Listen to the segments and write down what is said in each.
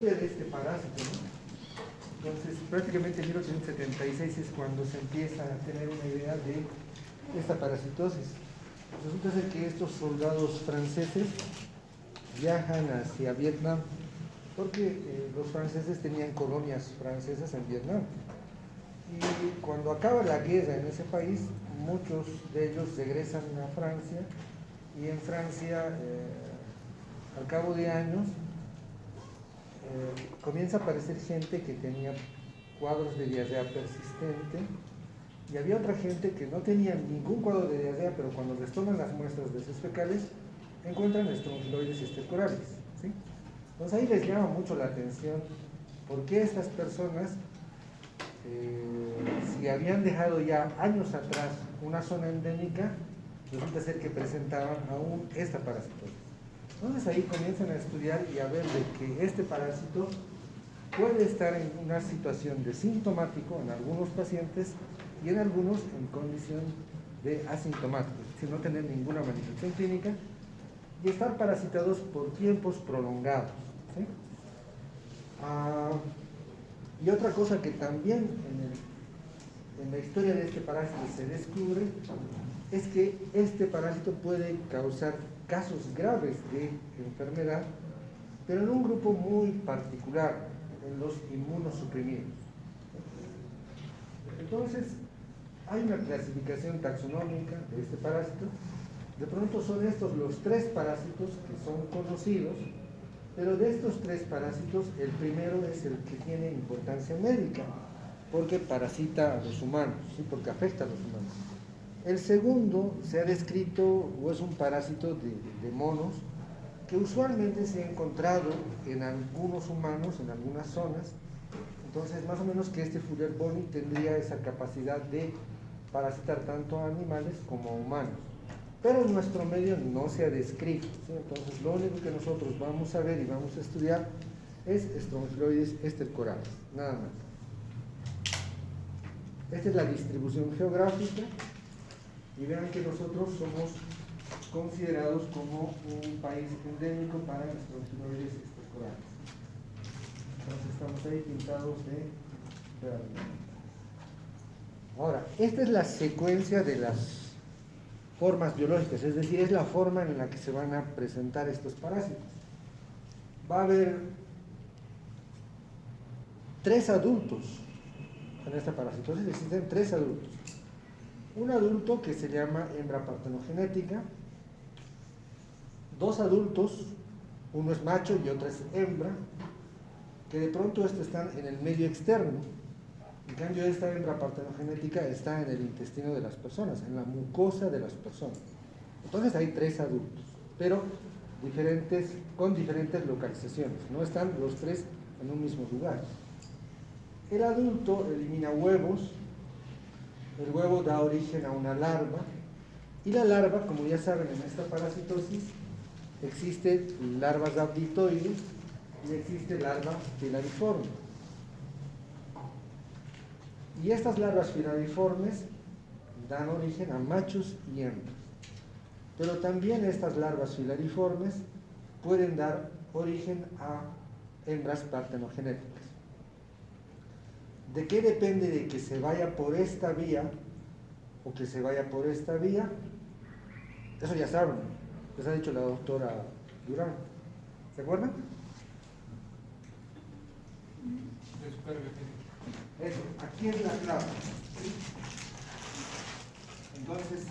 De este parásito, ¿no? Entonces, prácticamente en 1876 es cuando se empieza a tener una idea de esta parasitosis. Resulta ser que estos soldados franceses viajan hacia Vietnam porque los franceses tenían colonias francesas en Vietnam. Y cuando acaba la guerra en ese país, muchos de ellos regresan a Francia y en Francia, al cabo de años, comienza a aparecer gente que tenía cuadros de diarrea persistente y había otra gente que no tenía ningún cuadro de diarrea, pero cuando les toman las muestras de heces fecales encuentran estrongiloides estercorales, ¿sí? Entonces ahí les llama mucho la atención por qué estas personas, si habían dejado ya años atrás una zona endémica, resulta ser que presentaban aún esta parasitosis. Entonces ahí comienzan a estudiar y a ver de que este parásito puede estar en una situación de sintomático en algunos pacientes y en algunos en condición de asintomático, sin no tener ninguna manifestación clínica y estar parasitados por tiempos prolongados, ¿sí? Y otra cosa que también en la historia de este parásito se descubre es que este parásito puede causar casos graves de enfermedad, pero en un grupo muy particular, en los inmunosuprimidos. Entonces, hay una clasificación taxonómica de este parásito. De pronto son estos los tres parásitos que son conocidos, pero de estos tres parásitos, el primero es el que tiene importancia médica, porque parasita a los humanos, ¿sí? Porque afecta a los humanos. El segundo se ha descrito, o es un parásito de monos, que usualmente se ha encontrado en algunos humanos, en algunas zonas. Entonces, más o menos que este Fuller boni tendría esa capacidad de parasitar tanto a animales como a humanos. Pero en nuestro medio no se ha descrito, ¿sí? Entonces, lo único que nosotros vamos a ver y vamos a estudiar es estrongiloides estercorales, nada más. Esta es la distribución geográfica. Y vean que nosotros somos considerados como un país endémico para estrongiloides estercorales. Entonces estamos ahí pintados de verde. Ahora, esta es la secuencia de las formas biológicas, es decir, es la forma en la que se van a presentar estos parásitos. Va a haber 3 adultos en esta parasitosis, existen 3 adultos. Un adulto que se llama hembra partenogenética, 2 adultos, uno es macho y otro es hembra, que de pronto estos están en el medio externo. En cambio, esta hembra partenogenética está en el intestino de las personas, en la mucosa de las personas. Entonces hay 3 adultos, pero con diferentes localizaciones, no están los 3 en un mismo lugar. El adulto elimina huevos. El huevo da origen a una larva, y la larva, como ya saben, en esta parasitosis existen larvas abditoides y existe larva filariforme. Y estas larvas filariformes dan origen a machos y hembras. Pero también estas larvas filariformes pueden dar origen a hembras partenogenéticas. ¿De qué depende de que se vaya por esta vía o que se vaya por esta vía? Eso ya saben, les ha dicho la doctora Durán. ¿Se acuerdan? Eso, aquí es la clave. Entonces,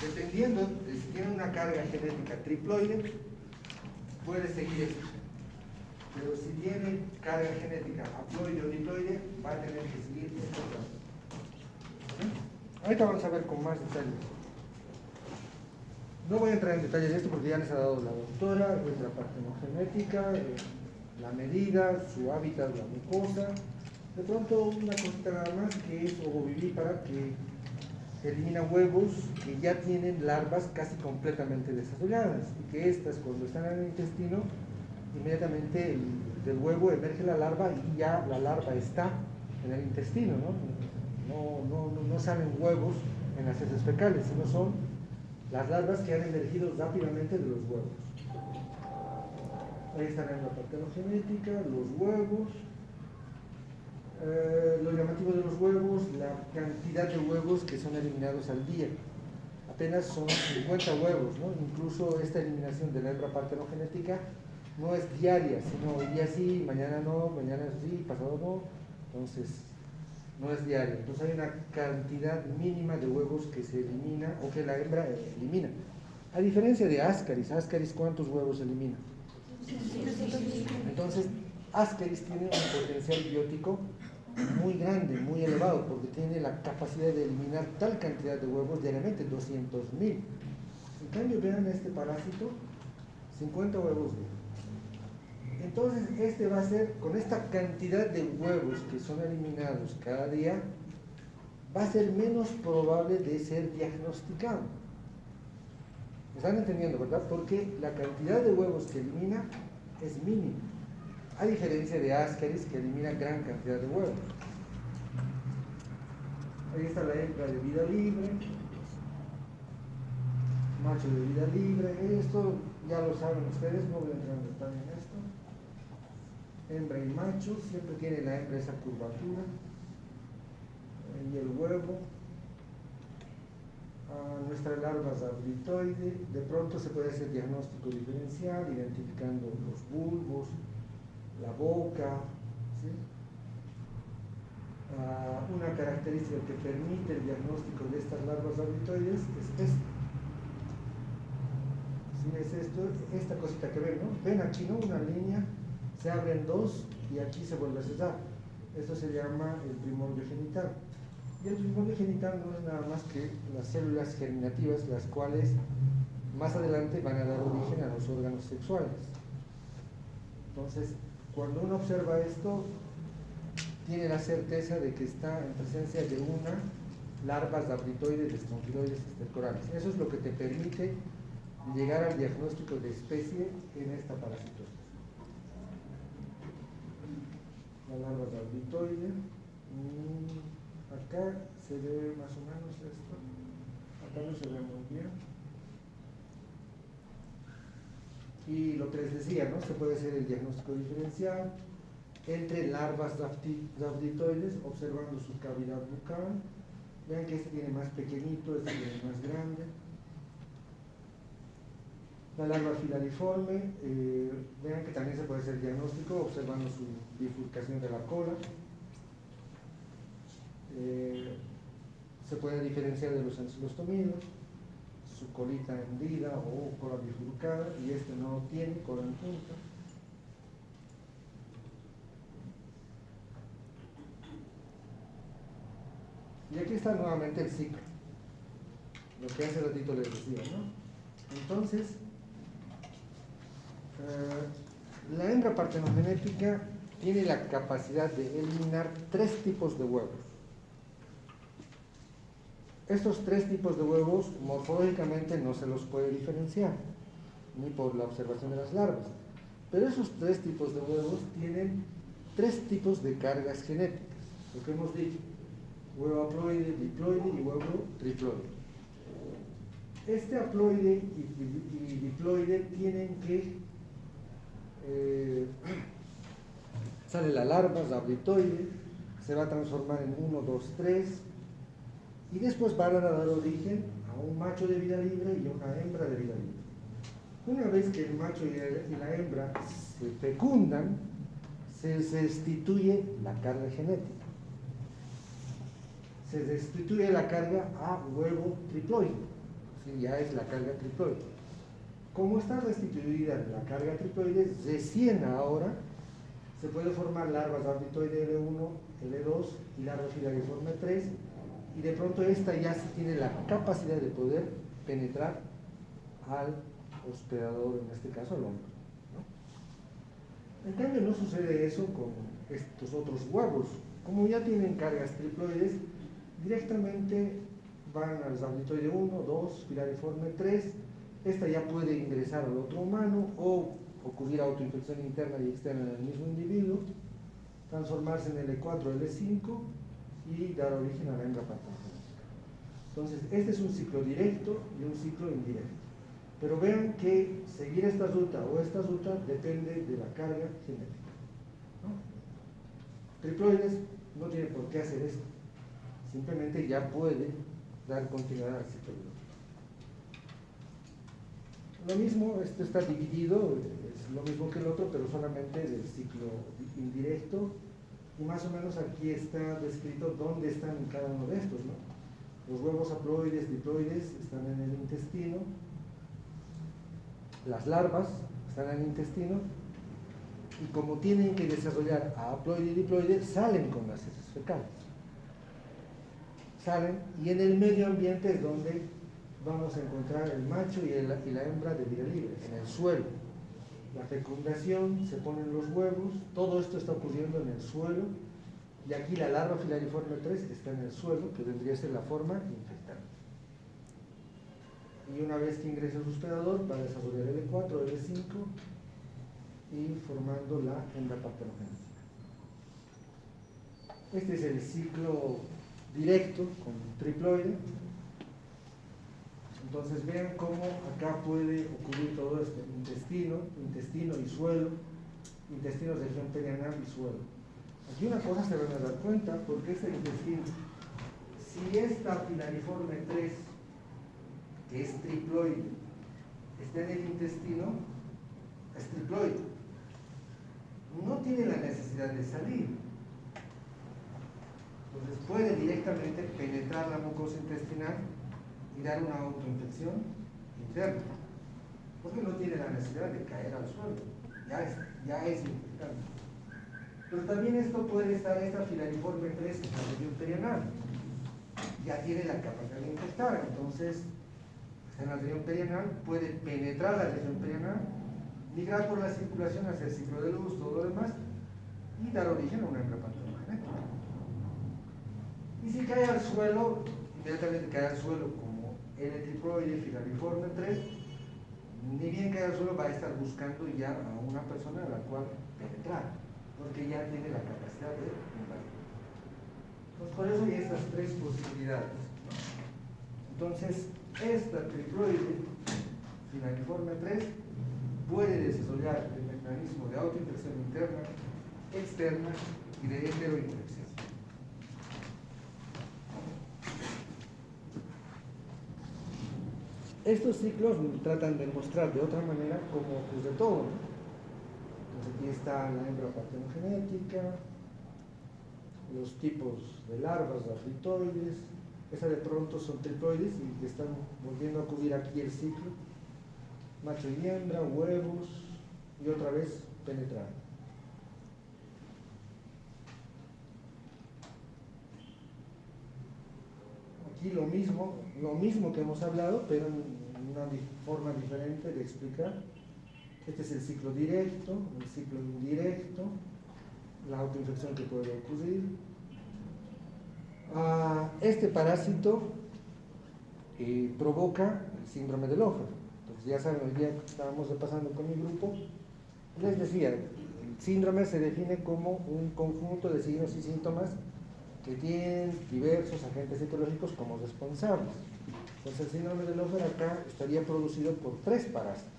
dependiendo de si tiene una carga genética triploide, puede seguir esto. Pero si tiene carga genética haploide o diploide, va a tener que seguir esto. Ahorita vamos a ver con más detalles. No voy a entrar en detalles de esto porque ya les ha dado la doctora, la partenogenética, la medida, su hábitat, la mucosa. De pronto una cosita nada más que es ovovivípara, que elimina huevos que ya tienen larvas casi completamente desarrolladas y que estas, cuando están en el intestino, inmediatamente del huevo emerge la larva y ya la larva está en el intestino, no salen huevos en las heces fecales, sino son las larvas que han emergido rápidamente de los huevos. Ahí está la hembra partenogenética, los huevos. Lo llamativo de los huevos, la cantidad de huevos que son eliminados al día. Apenas son 50 huevos, ¿no? Incluso esta eliminación de la hembra partenogenética no es diaria, sino hoy día sí, mañana no, mañana sí, pasado no. Entonces, no es diaria. Entonces hay una cantidad mínima de huevos que se elimina o que la hembra elimina. A diferencia de Ascaris, Ascaris ¿cuántos huevos elimina? Entonces, Ascaris tiene un potencial biótico muy grande, muy elevado, porque tiene la capacidad de eliminar tal cantidad de huevos diariamente, 200.000. En cambio, vean este parásito, 50 huevos diarios. Entonces, este va a ser, con esta cantidad de huevos que son eliminados cada día, va a ser menos probable de ser diagnosticado. ¿Me están entendiendo, verdad? Porque la cantidad de huevos que elimina es mínima, a diferencia de Ascaris, que elimina gran cantidad de huevos. Ahí está la hembra de vida libre, macho de vida libre. Esto ya lo saben ustedes, no voy a entrar en detalle en esto. Hembra y macho, siempre tiene la hembra esa curvatura. Y el huevo. Nuestra larva zabritoide. De pronto se puede hacer diagnóstico diferencial, identificando los bulbos, la boca, ¿sí? Una característica que permite el diagnóstico de estas larvas zabritoides es esta. ¿Sí? Es esto, esta cosita que ven, ¿no? Ven aquí, ¿no? Una línea, se abren dos y aquí se vuelve a cerrar. Esto se llama el primordio genital. Y el primordio genital no es nada más que las células germinativas, las cuales más adelante van a dar origen a los órganos sexuales. Entonces, cuando uno observa esto, tiene la certeza de que está en presencia de una larva zabritoides de espongiloides estercorales. Eso es lo que te permite llegar al diagnóstico de especie en esta parasitosis. La larva zabritoide. Acá se ve más o menos esto. Acá no se ve muy bien. Y lo que les decía, ¿no? Se puede hacer el diagnóstico diferencial entre larvas zabritoides, observando su cavidad bucal. Vean que este tiene más pequeñito, este tiene más grande. La larva filariforme, vean que también se puede hacer diagnóstico observando su bifurcación de la cola. Se puede diferenciar de los ancilostomidos, su colita hendida o cola bifurcada, y este no tiene cola en punta. Y aquí está nuevamente el ciclo, lo que hace ratito les decía, ¿no? Entonces, la hembra partenogenética tiene la capacidad de eliminar 3 tipos de huevos. Estos 3 tipos de huevos morfológicamente no se los puede diferenciar, ni por la observación de las larvas. Pero esos 3 tipos de huevos tienen 3 tipos de cargas genéticas, lo que hemos dicho: huevo haploide, diploide y huevo triploide. Este haploide y diploide tienen que sale la larva zabritoide, se va a transformar en 1, 2, 3, y después van a dar origen a un macho de vida libre y a una hembra de vida libre. Una vez que el macho y la hembra se fecundan, se destituye la carga genética. Se destituye la carga a huevo triploide. ¿Sí? Ya es la carga triploide. Como está restituida la carga triploide, recién ahora se puede formar larvas zabritoide L1, L2 y larva filariforme 3, y de pronto esta ya sí tiene la capacidad de poder penetrar al hospedador, en este caso al hombre, ¿no? En cambio no sucede eso con estos otros huevos. Como ya tienen cargas triploides, directamente van al zabritoide 1, 2, filariforme 3. Esta ya puede ingresar al otro humano o ocurrir autoinfección interna y externa en el mismo individuo, transformarse en L4, L5 y dar origen a la hembra partenogenética. Entonces, este es un ciclo directo y un ciclo indirecto. Pero vean que seguir esta ruta o esta ruta depende de la carga genética, ¿no? Triploides no tiene por qué hacer esto, simplemente ya puede dar continuidad al ciclo biológico. Lo mismo, esto está dividido, es lo mismo que el otro, pero solamente del ciclo indirecto, y más o menos aquí está descrito dónde están en cada uno de estos, ¿no? Los huevos haploides, diploides están en el intestino, las larvas están en el intestino, y como tienen que desarrollar a haploide y diploide, salen con las heces fecales. Salen, y en el medio ambiente es donde vamos a encontrar el macho y la hembra de vida libre, en el suelo. La fecundación, se ponen los huevos, todo esto está ocurriendo en el suelo, y aquí la larva filariforme 3 está en el suelo, que vendría a ser la forma infectada. Y una vez que ingresa el hospedador, va a desarrollar L4, L5, y formando la hembra partenogénica. Este es el ciclo directo con triploide. Entonces vean cómo acá puede ocurrir todo esto: intestino y suelo, intestino, región perianal y suelo. Aquí una cosa se van a dar cuenta, porque este intestino, si esta filariforme 3, que es triploide, está en el intestino, es triploide, no tiene la necesidad de salir. Entonces puede directamente penetrar la mucosa intestinal y dar una autoinfección interna, porque no tiene la necesidad de caer al suelo, ya es infectante. Pero también esto puede estar, esta filariforme 3 en la región perianal, ya tiene la capacidad de infectar, entonces está en la región perianal, puede penetrar la región perianal, migrar por la circulación hacia el ciclo de luz, todo lo demás, y dar origen a una hembra partenogénica. Y si cae al suelo, inmediatamente cae al suelo como L-triploide, filariforme 3, ni bien cae al suelo va a estar buscando ya a una persona a la cual penetrar, porque ya tiene la capacidad de invadir. Entonces, por eso hay estas tres posibilidades, ¿no? Entonces, esta triploide, filariforme 3, puede desarrollar el mecanismo de autoinfección interna, externa y de heteroinfección. Estos ciclos tratan de mostrar de otra manera cómo ocurre todo, ¿no? Entonces aquí está la hembra partenogénica, los tipos de larvas, las ritoides, estas de pronto son triploides y que están volviendo a ocurrir aquí el ciclo, macho y hembra, huevos, y otra vez penetrar. Aquí lo mismo que hemos hablado, pero en una forma diferente de explicar. Este es el ciclo directo, el ciclo indirecto, la autoinfección que puede ocurrir. Este parásito provoca el síndrome de Loeffler. Entonces ya saben, hoy día estábamos repasando con mi grupo, les decía, el síndrome se define como un conjunto de signos y síntomas que tienen diversos agentes etiológicos como responsables. Entonces el síndrome de Loeffler acá estaría producido por 3 parásitos,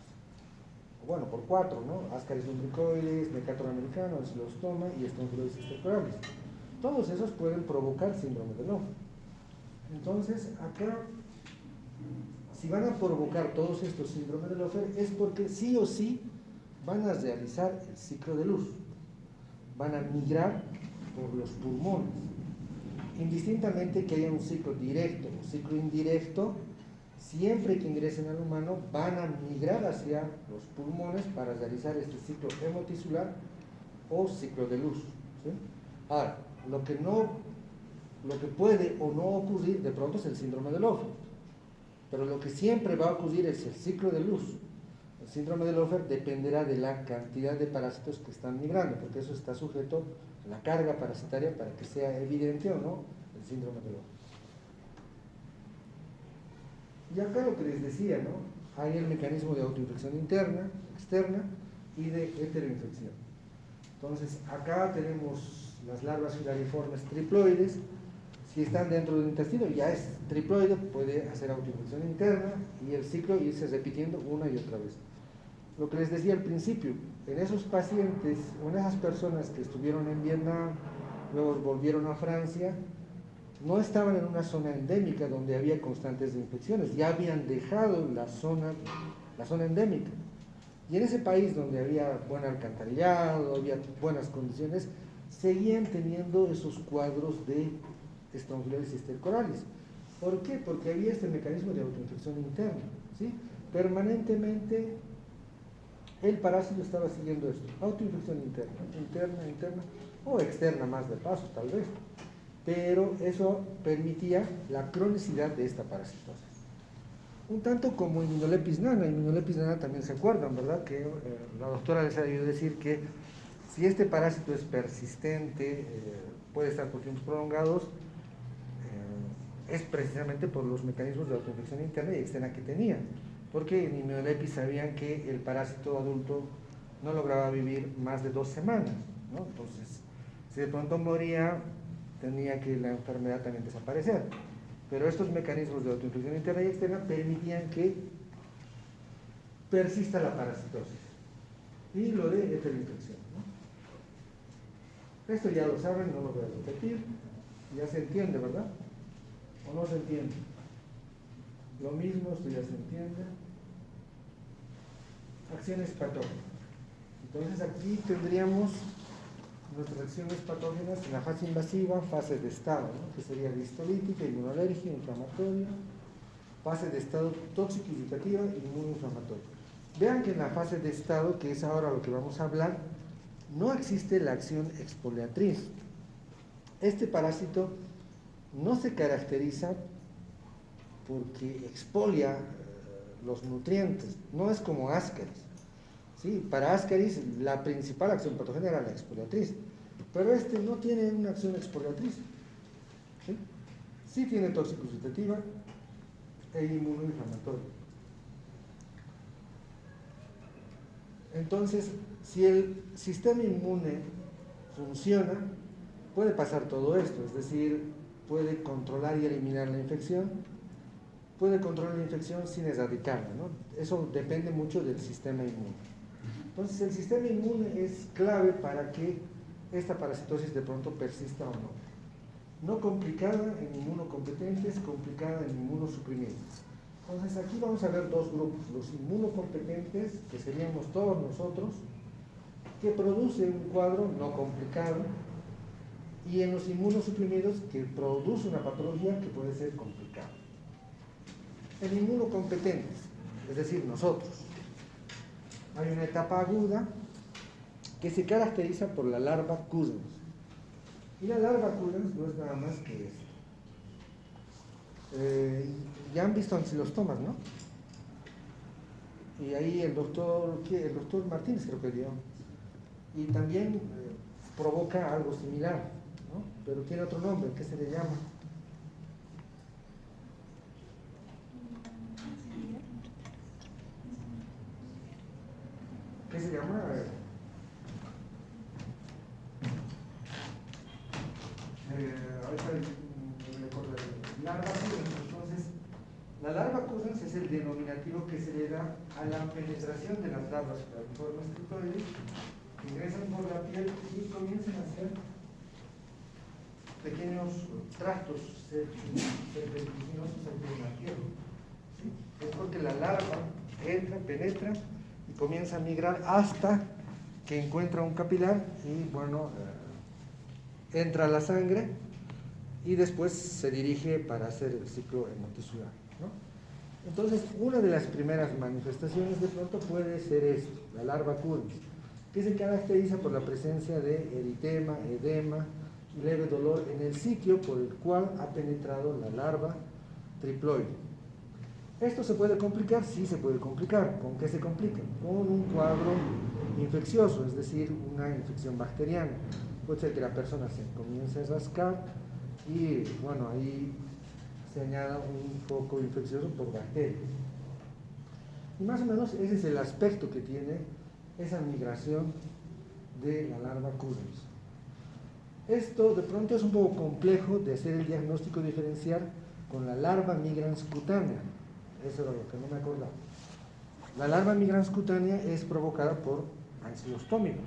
bueno, por 4, ¿no? Ascaris lumbricoides, Mercator americano, Xylostoma y Staphylococcus aureus. Todos esos pueden provocar síndrome de Loeffler. Entonces acá, si van a provocar todos estos síndromes de Loeffler, es porque sí o sí van a realizar el ciclo de luz, van a migrar por los pulmones. Indistintamente que haya un ciclo directo o ciclo indirecto, siempre que ingresen al humano van a migrar hacia los pulmones para realizar este ciclo hemotisular o ciclo de luz, ¿sí? Ahora, lo que puede o no ocurrir de pronto es el síndrome de Loeffler, pero lo que siempre va a ocurrir es el ciclo de luz. El síndrome de Loeffler dependerá de la cantidad de parásitos que están migrando, porque eso está sujeto a la carga parasitaria para que sea evidente o no el síndrome de Loeffler. Y acá lo que les decía, ¿no? Hay el mecanismo de autoinfección interna, externa y de heteroinfección. Entonces, acá tenemos las larvas filariformes triploides. Si están dentro del intestino, ya es triploide, puede hacer autoinfección interna y el ciclo irse repitiendo una y otra vez. Lo que les decía al principio, en esos pacientes, o en esas personas que estuvieron en Vietnam, luego volvieron a Francia, no estaban en una zona endémica donde había constantes infecciones, ya habían dejado la zona endémica. Y en ese país donde había buen alcantarillado, había buenas condiciones, seguían teniendo esos cuadros de estrongilosis estercoralis. ¿Por qué? Porque había este mecanismo de autoinfección interna, ¿sí? Permanentemente el parásito estaba siguiendo esto, autoinfección interna, o externa más de paso tal vez, pero eso permitía la cronicidad de esta parasitosis. Un tanto como Immunolepis nana también se acuerdan, ¿verdad? Que la doctora les ha debido decir que si este parásito es persistente, puede estar por tiempos prolongados, es precisamente por los mecanismos de autoinfección interna y externa que tenía, porque en Immunolepis sabían que el parásito adulto no lograba vivir más de 2 semanas, ¿no? Entonces, si de pronto moría, tenía que la enfermedad también desaparecer. Pero estos mecanismos de autoinfección interna y externa permitían que persista la parasitosis y lo de heterinfección, ¿no? Esto ya lo saben, no lo voy a repetir, ya se entiende, ¿verdad? ¿O no se entiende? Lo mismo, esto ya se entiende. Acciones patógenas. Entonces aquí tendríamos nuestras acciones patógenas en la fase invasiva, fase de estado, ¿no? Que sería histolítica, inmunoalergia, inflamatoria, fase de estado tóxico-irritativa, inmunoinflamatoria. Vean que en la fase de estado, que es ahora lo que vamos a hablar, no existe la acción exfoliatriz. Este parásito no se caracteriza porque exfolia los nutrientes, no es como Ascaris. ¿Sí? Para Ascaris la principal acción patógena era la exfoliatriz, pero este no tiene una acción exfoliatriz. ¿Sí? Sí tiene tóxico-irritativa e inmunoinflamatoria. Entonces, si el sistema inmune funciona, puede pasar todo esto, es decir, puede controlar y eliminar la infección, puede controlar la infección sin erradicarla, ¿no? Eso depende mucho del sistema inmune. Entonces, el sistema inmune es clave para que esta parasitosis de pronto persista o no. No complicada en inmunocompetentes, complicada en inmunosuprimidos. Entonces, aquí vamos a ver dos grupos: los inmunocompetentes, que seríamos todos nosotros, que produce un cuadro no complicado, y en los inmunosuprimidos, que produce una patología que puede ser complicada. En inmunocompetentes, es decir, nosotros, hay una etapa aguda que se caracteriza por la larva Cousins. Y la larva Cousins no es nada más que esto. Ya han visto ancilostomas, ¿no? Y ahí el doctor Martínez creo que dio. Y también provoca algo similar, ¿no? Pero tiene otro nombre, ¿qué se le llama? ¿Qué se llama? Ahorita me acuerdo. Larva Cousins. Entonces, la larva Cousins es el denominativo que se le da a la penetración de las larvas platiformes triploides, que ingresan por la piel y comienzan a hacer pequeños tractos serpentiginosos entre la piel. ¿Sí? Es porque la larva entra, penetra y comienza a migrar hasta que encuentra un capilar y, bueno, entra a la sangre y después se dirige para hacer el ciclo hemotisular, ¿no? Entonces, una de las primeras manifestaciones de pronto puede ser esto, la larva Cousins, que se caracteriza por la presencia de eritema, edema y leve dolor en el sitio por el cual ha penetrado la larva triploide. ¿Esto se puede complicar? Sí, se puede complicar. ¿Con qué se complica? Con un cuadro infeccioso, es decir, una infección bacteriana. Puede ser que la persona se comience a rascar y, bueno, ahí se añada un foco infeccioso por bacterias. Y más o menos ese es el aspecto que tiene esa migración de la larva Cousins. Esto de pronto es un poco complejo de hacer el diagnóstico diferencial con la larva migrans cutánea. Eso era lo que no me acordaba. La larva migrans cutánea es provocada por ancilostómicos,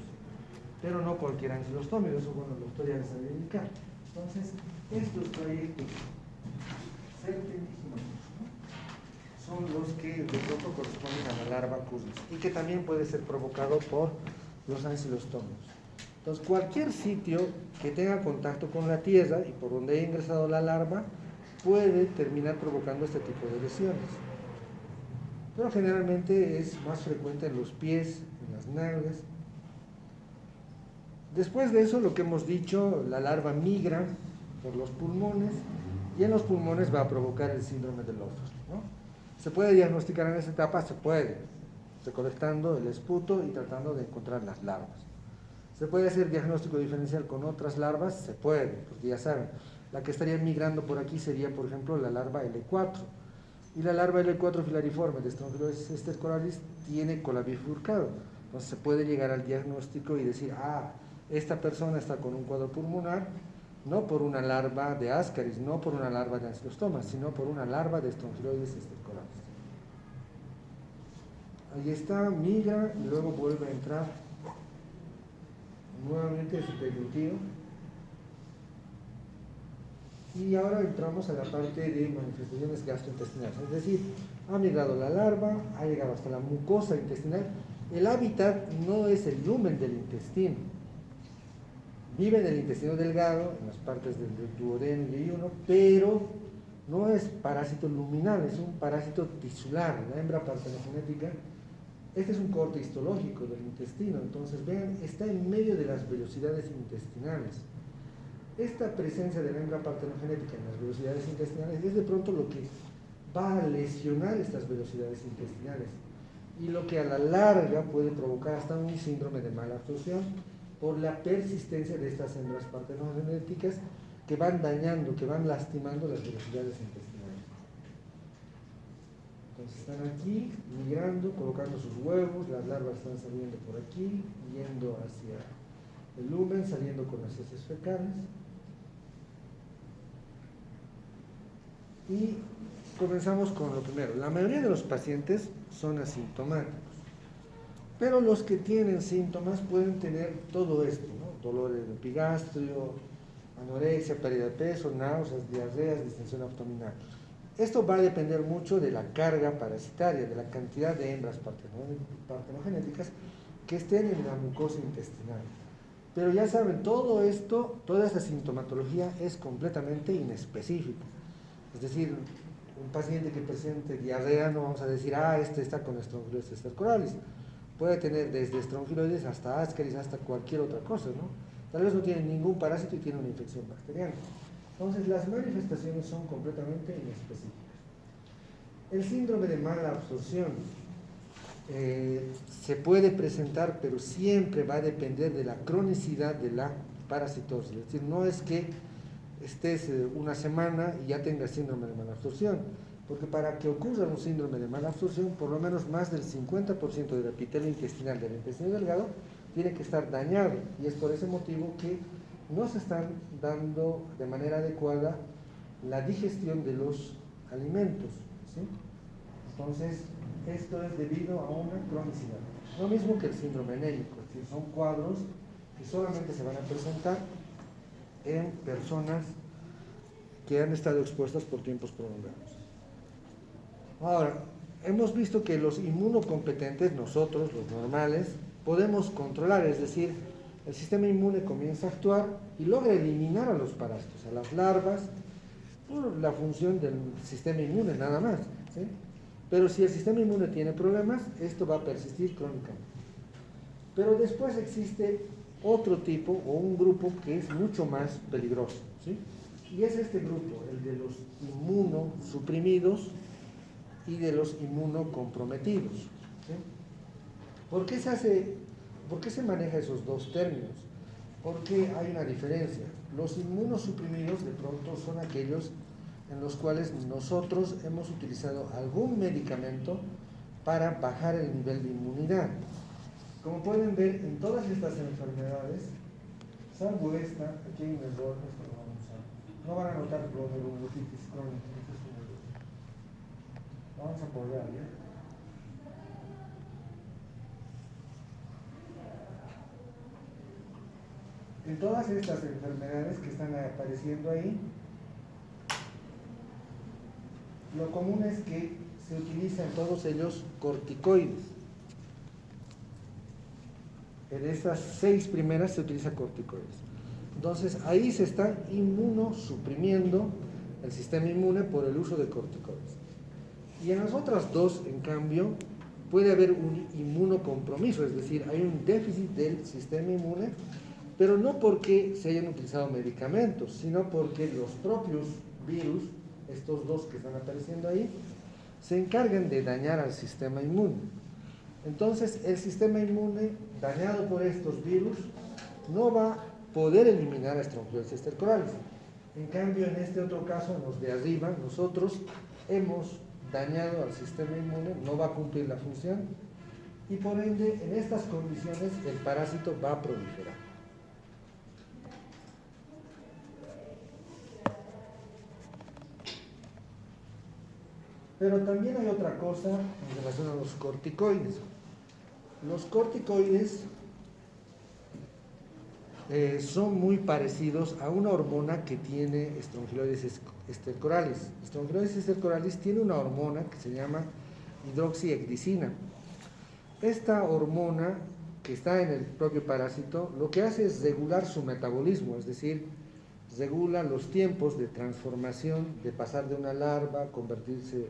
pero no cualquier ancilostómico, eso bueno, el doctor ya les había indicado. Entonces, estos trayectos serpentiginosos, ¿no?, son los que de pronto corresponden a la larva cutis y que también puede ser provocado por los ancilostómicos. Entonces, cualquier sitio que tenga contacto con la tierra y por donde haya ingresado la larva puede terminar provocando este tipo de lesiones. Pero generalmente es más frecuente en los pies, en las nalgas. Después de eso, lo que hemos dicho, la larva migra por los pulmones y en los pulmones va a provocar el síndrome de Loftus, ¿no? ¿Se puede diagnosticar en esa etapa? Se puede, recolectando el esputo y tratando de encontrar las larvas. ¿Se puede hacer diagnóstico diferencial con otras larvas? Se puede, porque ya saben, la que estaría migrando por aquí sería, por ejemplo, la larva L4. Y la larva L4 filariforme de Strongyloides estercoralis tiene cola bifurcado. Entonces se puede llegar al diagnóstico y decir, esta persona está con un cuadro pulmonar, no por una larva de Ascaris, no por una larva de Ancylostoma, sino por una larva de Strongyloides estercoralis. Ahí está, migra y luego vuelve a entrar nuevamente ese deglutido. Y ahora entramos a la parte de manifestaciones gastrointestinales, es decir, ha migrado la larva, ha llegado hasta la mucosa intestinal. El hábitat no es el lumen del intestino, vive en el intestino delgado, en las partes del duodeno y ayuno, pero no es parásito luminal, es un parásito tisular. La hembra partenogenética, este es un corte histológico del intestino, entonces vean, está en medio de las velocidades intestinales. Esta presencia de la hembra partenogenética en las velocidades intestinales es de pronto lo que va a lesionar estas velocidades intestinales y lo que a la larga puede provocar hasta un síndrome de mala absorción por la persistencia de estas hembras partenogenéticas que van dañando, que van lastimando las velocidades intestinales. Entonces están aquí migrando, colocando sus huevos, las larvas están saliendo por aquí, yendo hacia el lumen, saliendo con las heces fecales. Y comenzamos con lo primero. La mayoría de los pacientes son asintomáticos, pero los que tienen síntomas pueden tener todo esto, ¿no? Dolor en el epigastrio, anorexia, pérdida de peso, náuseas, diarreas, distensión abdominal. Esto va a depender mucho de la carga parasitaria, de la cantidad de hembras partenogenéticas que estén en la mucosa intestinal. Pero ya saben, todo esto, toda esta sintomatología es completamente inespecífica. Es decir, un paciente que presente diarrea, no vamos a decir, este está con Strongyloides estercoralis. Puede tener desde Strongyloides hasta Ascaris, hasta cualquier otra cosa, ¿no? Tal vez no tiene ningún parásito y tiene una infección bacteriana. Entonces, las manifestaciones son completamente inespecíficas. El síndrome de mala absorción se puede presentar, pero siempre va a depender de la cronicidad de la parasitosis. Es decir, no es que estés una semana y ya tengas síndrome de mala absorción, porque para que ocurra un síndrome de mala absorción, por lo menos más del 50% del epitelio intestinal del intestino delgado tiene que estar dañado, y es por ese motivo que no se están dando de manera adecuada la digestión de los alimentos, ¿sí? Entonces, esto es debido a una cronicidad. Lo mismo que el síndrome anémico, es decir, son cuadros que solamente se van a presentar en personas que han estado expuestas por tiempos prolongados. Ahora, hemos visto que los inmunocompetentes, nosotros, los normales, podemos controlar, es decir, el sistema inmune comienza a actuar y logra eliminar a los parásitos, a las larvas, por la función del sistema inmune, nada más, ¿sí? Pero si el sistema inmune tiene problemas, esto va a persistir crónicamente. Pero después existe otro tipo o un grupo que es mucho más peligroso, ¿sí? Y es este grupo, el de los inmunosuprimidos y de los inmunocomprometidos, ¿sí? ¿Por qué se maneja esos dos términos? Porque hay una diferencia. Los inmunosuprimidos de pronto son aquellos en los cuales nosotros hemos utilizado algún medicamento para bajar el nivel de inmunidad. Como pueden ver, en todas estas enfermedades Salvo esta, aquí hay un error, esto lo vamos a... No van a notar glomerulotitis crónica, este es un error. Vamos a borrar, ¿ya? En todas estas enfermedades que están apareciendo ahí, lo común es que se utilizan todos ellos corticoides. En estas 6 primeras se utiliza corticoides. Entonces ahí se está inmunosuprimiendo el sistema inmune por el uso de corticoides. Y en las otras 2, en cambio, puede haber un inmunocompromiso, es decir, hay un déficit del sistema inmune, pero no porque se hayan utilizado medicamentos, sino porque los propios virus, estos 2 que están apareciendo ahí, se encargan de dañar al sistema inmune. Entonces, el sistema inmune dañado por estos virus no va a poder eliminar a Strongyloides estercoralis. En cambio, en este otro caso, en los de arriba, nosotros hemos dañado al sistema inmune, no va a cumplir la función y por ende, en estas condiciones, el parásito va a proliferar. Pero también hay otra cosa en relación a los corticoides. Los corticoides son muy parecidos a una hormona que tiene Strongyloides estercoralis. Strongyloides estercoralis tiene una hormona que se llama hidroxiecdicina. Esta hormona que está en el propio parásito lo que hace es regular su metabolismo, es decir, regula los tiempos de transformación, de pasar de una larva a convertirse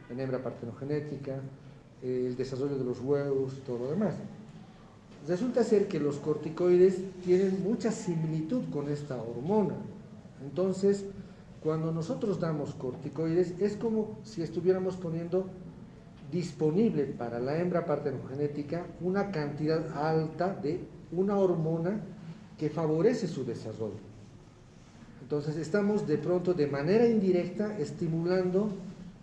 en hembra partenogenética, el desarrollo de los huevos y todo lo demás. Resulta ser que los corticoides tienen mucha similitud con esta hormona. Entonces, cuando nosotros damos corticoides, es como si estuviéramos poniendo disponible para la hembra partenogenética una cantidad alta de una hormona que favorece su desarrollo. Entonces, estamos de pronto, de manera indirecta, estimulando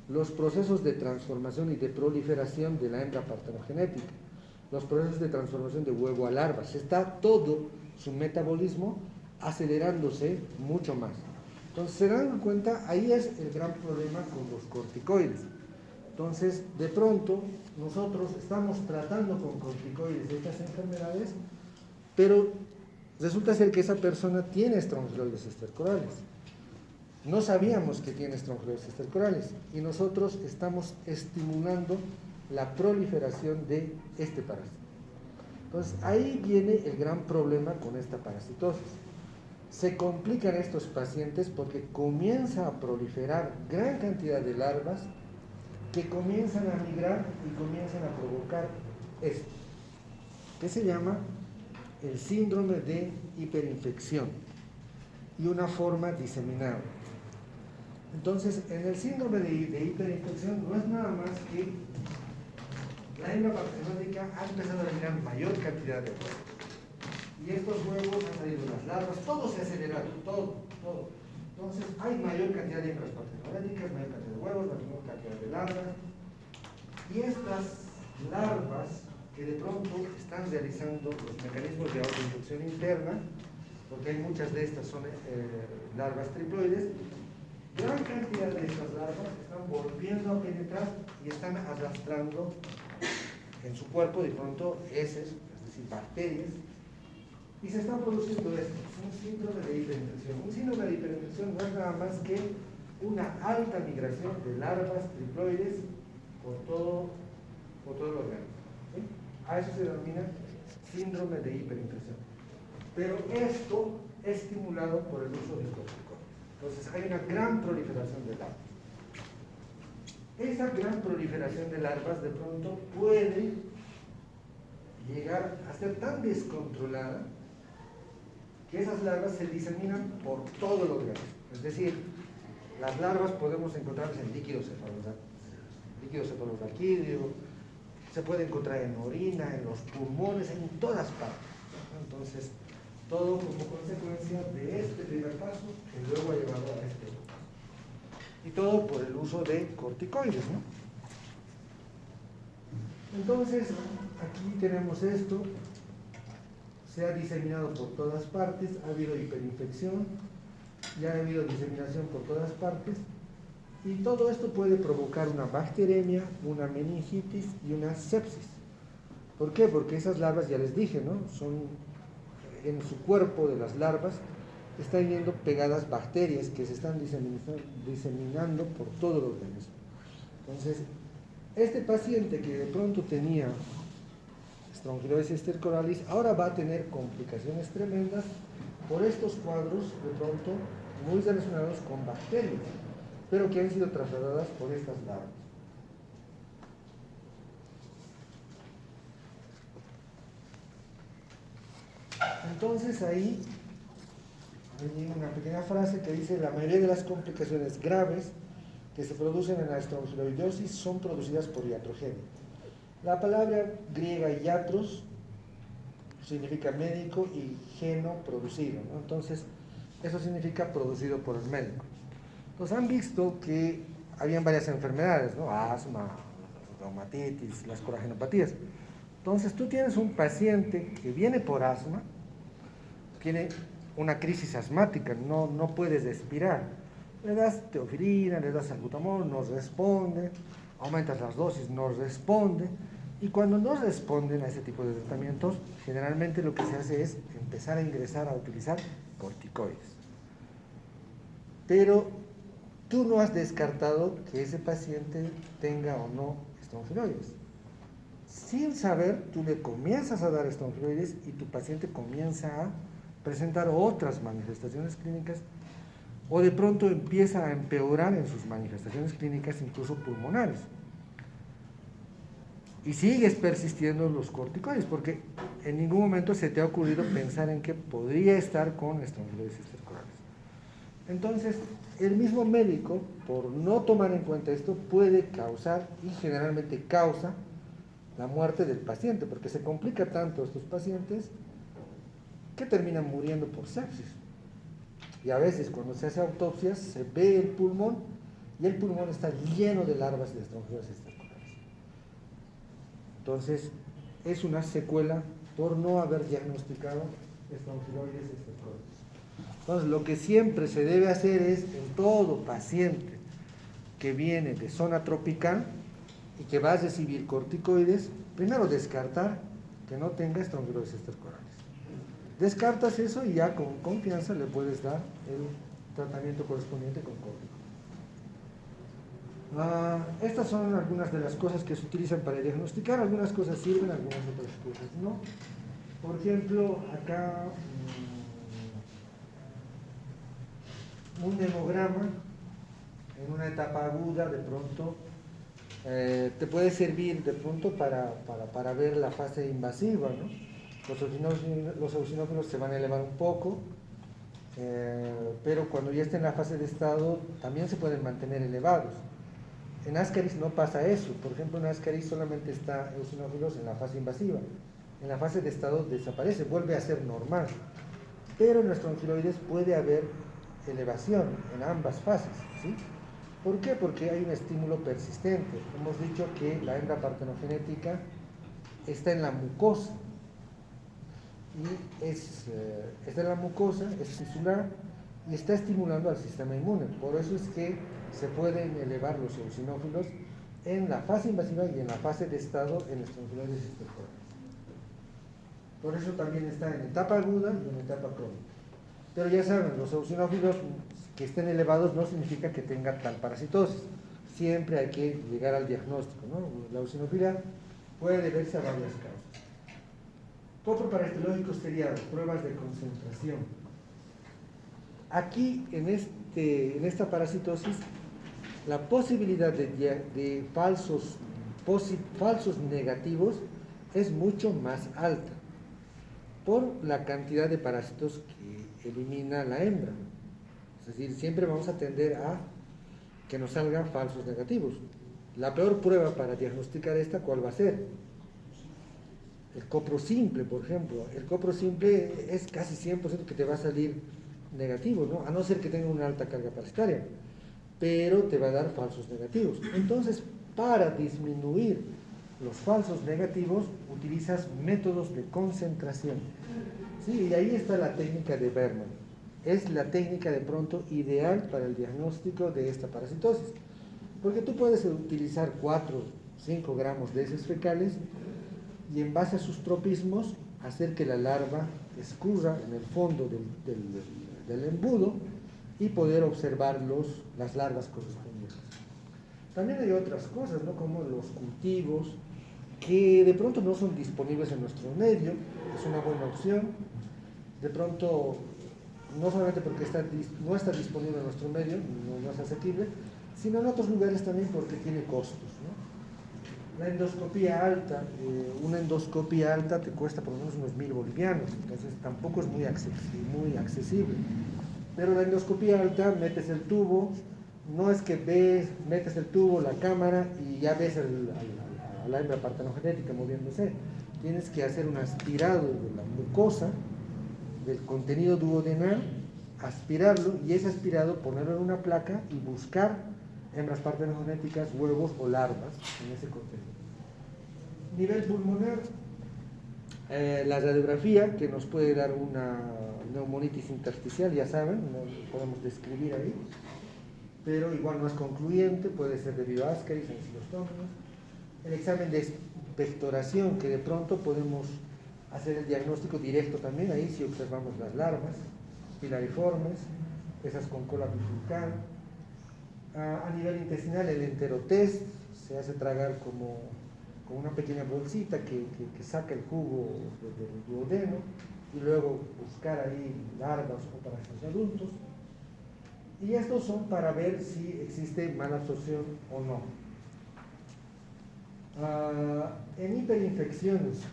los procesos de transformación y de proliferación de la hembra partenogenética, los procesos de transformación de huevo a larva. Se está todo su metabolismo acelerándose mucho más. Entonces, se dan cuenta, ahí es el gran problema con los corticoides. Entonces, de pronto, nosotros estamos tratando con corticoides estas enfermedades, pero resulta ser que esa persona tiene Strongyloides estercoralis. No sabíamos que tiene Strongyloides estercoralis y nosotros estamos estimulando la proliferación de este parásito. Entonces, ahí viene el gran problema con esta parasitosis. Se complican estos pacientes porque comienza a proliferar gran cantidad de larvas que comienzan a migrar y comienzan a provocar esto, que se llama el síndrome de hiperinfección y una forma diseminada. Entonces, en el síndrome de hiperinfección no es nada más que la hembra partenogenética ha empezado a generar mayor cantidad de huevos. Y estos huevos han salido las larvas, todo se ha acelerado, todo. Entonces, hay mayor cantidad de hembras partenogenéticas, mayor cantidad de huevos, mayor cantidad de larvas. Y estas larvas que de pronto están realizando los mecanismos de autoinfección interna, porque hay muchas de estas son larvas triploides, gran cantidad de estas larvas están volviendo a penetrar y están arrastrando en su cuerpo de pronto heces, es decir, bacterias, y se está produciendo esto, un síndrome de hiperinfección. Un síndrome de hiperinfección no es nada más que una alta migración de larvas triploides por todo el organismo. ¿Sí? A eso se denomina síndrome de hiperinfección. Pero esto es estimulado por el uso de corticoides. Entonces hay una gran proliferación de larvas. Esa gran proliferación de larvas de pronto puede llegar a ser tan descontrolada que esas larvas se diseminan por todo el organismo. Es decir, las larvas podemos encontrarlas en líquido cefalorraquídeo, se puede encontrar en orina, en los pulmones, en todas partes. Entonces, todo como consecuencia de este primer paso que luego ha llevado a este otro paso. Y todo por el uso de corticoides, ¿no? Entonces, aquí tenemos esto. se ha diseminado por todas partes, ha habido hiperinfección, ya ha habido diseminación por todas partes, y todo esto puede provocar una bacteremia, una meningitis y una sepsis. ¿Por qué? Porque esas larvas, ya les dije, ¿no? Son en su cuerpo de las larvas están yendo pegadas bacterias que se están diseminando por todo el organismo. Entonces, este paciente que de pronto tenía Strongyloides stercoralis ahora va a tener complicaciones tremendas por estos cuadros de pronto muy relacionados con bacterias, pero que han sido trasladadas por estas larvas. Entonces ahí hay una pequeña frase que dice: la mayoría de las complicaciones graves que se producen en la estrongiloidosis son producidas por iatrogenia. La palabra griega iatros significa médico y geno, producido, ¿no? Entonces eso significa producido por el médico. Entonces han visto que habían varias enfermedades, ¿no? Asma, reumatitis, las colagenopatías. Entonces tú tienes un paciente que viene por asma, tiene una crisis asmática, no puedes respirar. Le das teofilina, le das salbutamol, no responde, aumentas las dosis, no responde. Y cuando no responden a ese tipo de tratamientos, generalmente lo que se hace es empezar a ingresar a utilizar corticoides. Pero tú no has descartado que ese paciente tenga o no estrongiloides. Sin saber, tú le comienzas a dar estrongiloides y tu paciente comienza a presentar otras manifestaciones clínicas, o de pronto empieza a empeorar en sus manifestaciones clínicas, incluso pulmonares. Y sigues persistiendo los corticoides, porque en ningún momento se te ha ocurrido pensar en que podría estar con estrongiloides stercoralis. Entonces, el mismo médico, por no tomar en cuenta esto, puede causar, y generalmente causa, la muerte del paciente, porque se complica tanto estos pacientes que terminan muriendo por sepsis. Y a veces cuando se hace autopsias se ve el pulmón y el pulmón está lleno de larvas de estrongiloides stercoralis. Entonces es una secuela por no haber diagnosticado estrongiloides stercoralis. Entonces lo que siempre se debe hacer es, en todo paciente que viene de zona tropical y que va a recibir corticoides, primero descartar que no tenga estrongiloides stercoralis. Descartas eso y ya con confianza le puedes dar el tratamiento correspondiente con córtico. Estas son algunas de las cosas que se utilizan para diagnosticar. Algunas cosas sirven, algunas otras cosas no. Por ejemplo, acá un hemograma en una etapa aguda de pronto te puede servir de pronto para ver la fase invasiva, ¿no? Los eosinófilos se van a elevar un poco, pero cuando ya está en la fase de estado también se pueden mantener elevados. En Ascaris no pasa eso. Por ejemplo, en Ascaris solamente está eosinófilos en la fase invasiva. En la fase de estado desaparece, vuelve a ser normal. Pero en los estrongiloides puede haber elevación en ambas fases, ¿sí? ¿Por qué? Porque hay un estímulo persistente. Hemos dicho que la hembra partenogenética está en la mucosa. Y está en la mucosa, es tisular y está estimulando al sistema inmune. Por eso es que se pueden elevar los eosinófilos en la fase invasiva y en la fase de estado en estrongiloides stercoralis. Por eso también está en etapa aguda y en etapa crónica. Pero ya saben, los eosinófilos que estén elevados no significa que tenga tal parasitosis. Siempre hay que llegar al diagnóstico, ¿no? La eosinofilia puede deberse a varias causas. Otro parasitológico sería pruebas de concentración. Aquí, en esta parasitosis, la posibilidad de falsos negativos es mucho más alta por la cantidad de parásitos que elimina la hembra. Es decir, siempre vamos a tender a que nos salgan falsos negativos. La peor prueba para diagnosticar esta, ¿cuál va a ser? El coprosimple, por ejemplo. El coprosimple es casi 100% que te va a salir negativo, ¿no? A no ser que tenga una alta carga parasitaria, pero te va a dar falsos negativos. Entonces, para disminuir los falsos negativos, utilizas métodos de concentración. Sí, y ahí está la técnica de Berman. Es la técnica de pronto ideal para el diagnóstico de esta parasitosis. Porque tú puedes utilizar 4, 5 gramos de heces fecales y en base a sus tropismos hacer que la larva escurra en el fondo del embudo y poder observar las larvas correspondientes. También hay otras cosas, ¿no? Como los cultivos, que de pronto no son disponibles en nuestro medio, es una buena opción. De pronto, no solamente porque no está disponible en nuestro medio, no es asequible, sino en otros lugares también porque tiene costos, ¿no? La endoscopía alta, una endoscopía alta te cuesta por lo menos unos 1.000 bolivianos, entonces tampoco es muy accesible. Pero la endoscopía alta, metes el tubo, no es que metes el tubo, la cámara y ya ves a la hembra partenogenética moviéndose. Tienes que hacer un aspirado de la mucosa, del contenido duodenal, aspirarlo y ese aspirado ponerlo en una placa y buscar hembras partenogenéticas, huevos o larvas en ese contenido. Nivel pulmonar, la radiografía que nos puede dar una neumonitis intersticial, ya saben, no podemos describir ahí, pero igual no es concluyente, puede ser debido a ascaris en citostómenos. El examen de expectoración, que de pronto podemos hacer el diagnóstico directo también, ahí si observamos las larvas pilariformes, esas con cola bifurcal. A nivel intestinal, el enterotest se hace tragar como una pequeña bolsita que saca el jugo del duodeno y luego buscar ahí larvas o parásitos adultos. Y estos son para ver si existe malabsorción o no. En hiperinfecciones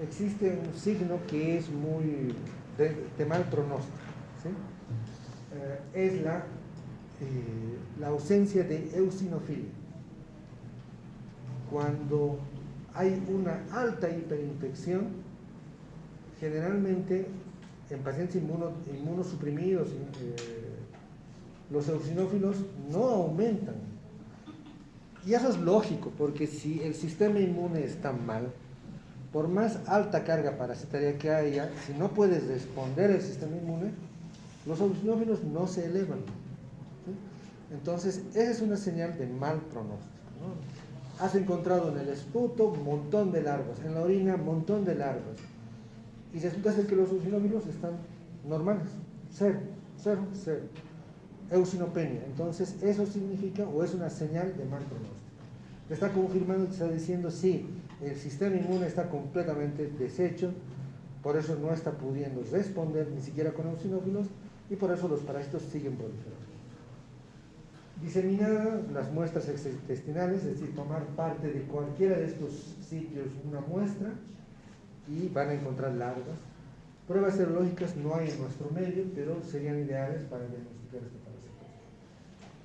existe un signo que es muy de mal pronóstico, ¿sí? Es la ausencia de eosinofilia. Cuando hay una alta hiperinfección, generalmente en pacientes inmunosuprimidos, los eosinófilos no aumentan. Y eso es lógico, porque si el sistema inmune está mal, por más alta carga parasitaria que haya, si no puedes responder el sistema inmune, los eosinófilos no se elevan, ¿sí? Entonces, esa es una señal de mal pronóstico, ¿no? Has encontrado en el esputo un montón de larvas, en la orina un montón de larvas, y resulta ser que los eosinófilos están normales, cero, eosinopenia. Entonces, eso significa, o es una señal de mal pronóstico. Te está confirmando, te está diciendo, sí, el sistema inmune está completamente deshecho, por eso no está pudiendo responder ni siquiera con eosinófilos, y por eso los parásitos siguen proliferando. Diseminar las muestras extraintestinales, es decir, tomar parte de cualquiera de estos sitios una muestra y van a encontrar larvas. Pruebas serológicas no hay en nuestro medio, pero serían ideales para diagnosticar este parásito.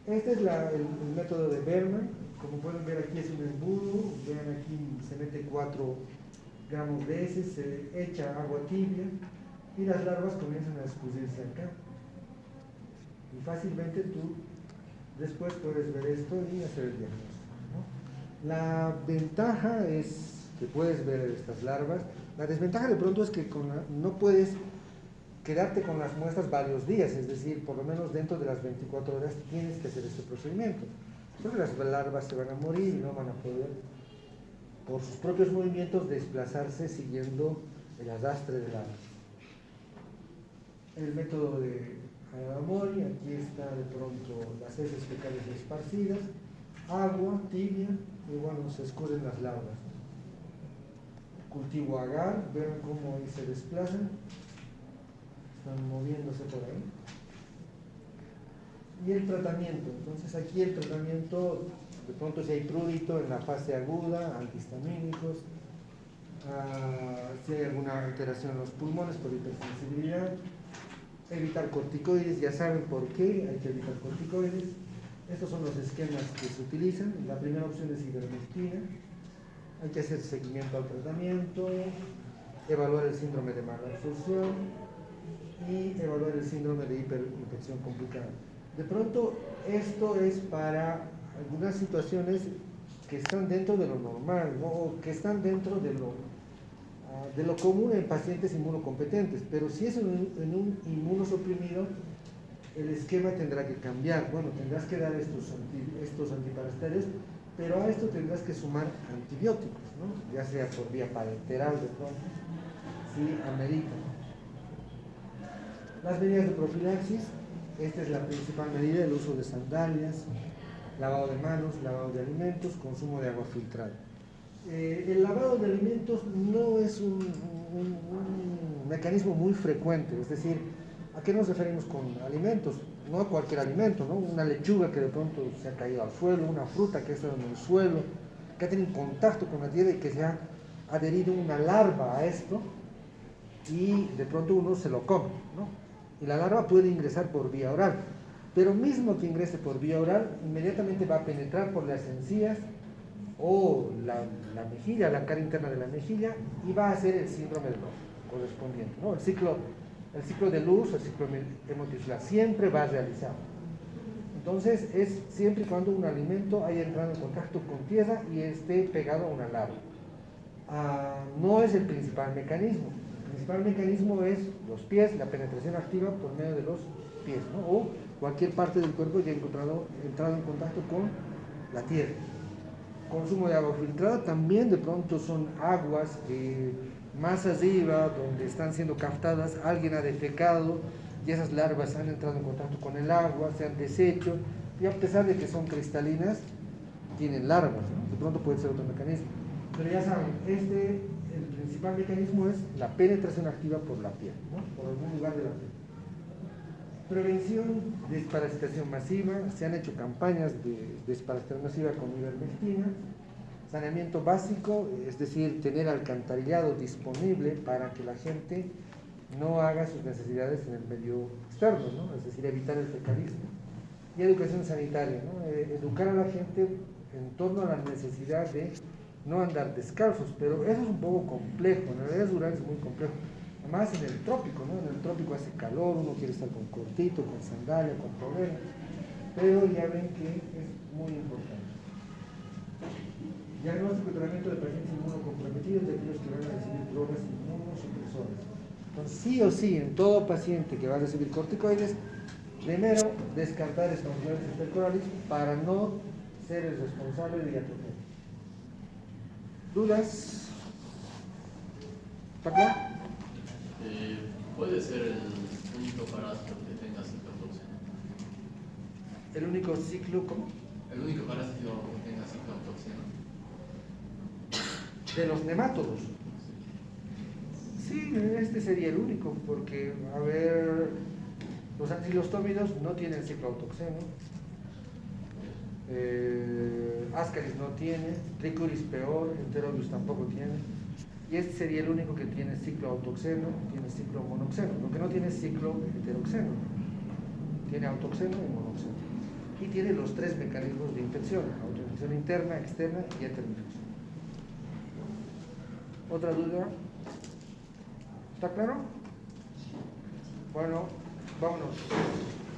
Este es el método de Berman. Como pueden ver, aquí es un embudo. Vean, aquí se mete 4 gramos de heces, se echa agua tibia y las larvas comienzan a escurrirse acá. Y fácilmente tú después puedes ver esto y hacer el diagnóstico, ¿no? La ventaja es que puedes ver estas larvas. La desventaja de pronto es que no puedes quedarte con las muestras varios días, es decir, por lo menos dentro de las 24 horas tienes que hacer este procedimiento. Porque las larvas se van a morir y no van a poder, por sus propios movimientos, desplazarse siguiendo el arrastre de larvas. El método de Amori, aquí está de pronto las heces fecales esparcidas, agua tibia y bueno, se escurren las larvas. Cultivo agar, vean cómo ahí se desplazan, están moviéndose por ahí. Y el tratamiento, entonces aquí el tratamiento, de pronto si hay prurito en la fase aguda, antihistamínicos, si hay alguna alteración en los pulmones por hipersensibilidad, evitar corticoides, ya saben por qué hay que evitar corticoides. Estos son los esquemas que se utilizan. La primera opción es ivermectina. Hay que hacer seguimiento al tratamiento, evaluar el síndrome de malabsorción y evaluar el síndrome de hiperinfección complicada. De pronto, esto es para algunas situaciones que están dentro de lo normal, ¿no? O que están dentro de lo de lo común en pacientes inmunocompetentes, pero si es en un inmunosuprimido, el esquema tendrá que cambiar. Bueno, tendrás que dar estos antiparasitarios, pero a esto tendrás que sumar antibióticos, ¿no? Ya sea por vía parenteral de pronto, si amerita. Las medidas de profilaxis, esta es la principal medida: el uso de sandalias, lavado de manos, lavado de alimentos, consumo de agua filtrada. El lavado de alimentos no es un mecanismo muy frecuente, es decir, ¿a qué nos referimos con alimentos? No cualquier alimento, ¿no? Una lechuga que de pronto se ha caído al suelo, una fruta que ha estado en el suelo, que ha tenido contacto con la tierra y que se ha adherido una larva a esto, y de pronto uno se lo come, ¿no? Y la larva puede ingresar por vía oral, pero mismo que ingrese por vía oral, inmediatamente va a penetrar por las encías o la mejilla, la cara interna de la mejilla, y va a hacer el síndrome del ojo correspondiente, ¿no? El ciclo de luz, el ciclo hemotisular, siempre va realizado. Entonces, es siempre y cuando un alimento haya entrado en contacto con tierra y esté pegado a una larva. No es el principal mecanismo. El principal mecanismo es los pies, la penetración activa por medio de los pies, ¿no? O cualquier parte del cuerpo que haya entrado en contacto con la tierra. Consumo de agua filtrada también, de pronto son aguas que más arriba, donde están siendo captadas, alguien ha defecado y esas larvas han entrado en contacto con el agua, se han deshecho, y a pesar de que son cristalinas, tienen larvas, ¿no? De pronto puede ser otro mecanismo. Pero ya saben, el principal mecanismo es la penetración activa por la piel, ¿no? Por algún lugar de la piel. Prevención de desparasitación masiva, se han hecho campañas de desparasitación masiva con ivermectina. Saneamiento básico, es decir, tener alcantarillado disponible para que la gente no haga sus necesidades en el medio externo, ¿no? Es decir, evitar el fecalismo. Y educación sanitaria, ¿no? Educar a la gente en torno a la necesidad de no andar descalzos, pero eso es un poco complejo, en realidad rural es muy complejo. Además en el trópico, ¿no? En el trópico hace calor, uno quiere estar con cortito, con sandalia, con polera, pero ya ven que es muy importante. Diagnóstico y tratamiento de pacientes inmunocomprometidos, de aquellos que van a recibir drogas inmunosupresoras. Entonces, sí o sí, en todo paciente que va a recibir corticoides, primero descartar estomatitis intercolaris para no ser el responsable de iatrogenia. ¿Dudas? ¿Está claro? ¿Puede ser el único parásito que tenga ciclotoxina? El único ciclo, ¿cómo? El único parásito que tenga ciclotoxina. De los nemátodos. Sí, este sería el único, porque, a ver, los ancilostómidos no tienen cicloautoxeno, Ascaris no tiene, Trichuris peor, Enterobius tampoco tiene, y este sería el único que tiene cicloautoxeno, tiene ciclomonoxeno. Lo que no tiene es cicloheteroxeno, tiene autoxeno y monoxeno, y tiene los tres mecanismos de infección: autoinfección interna, externa y interinfección. ¿Otra duda? ¿Está claro? Bueno, vámonos.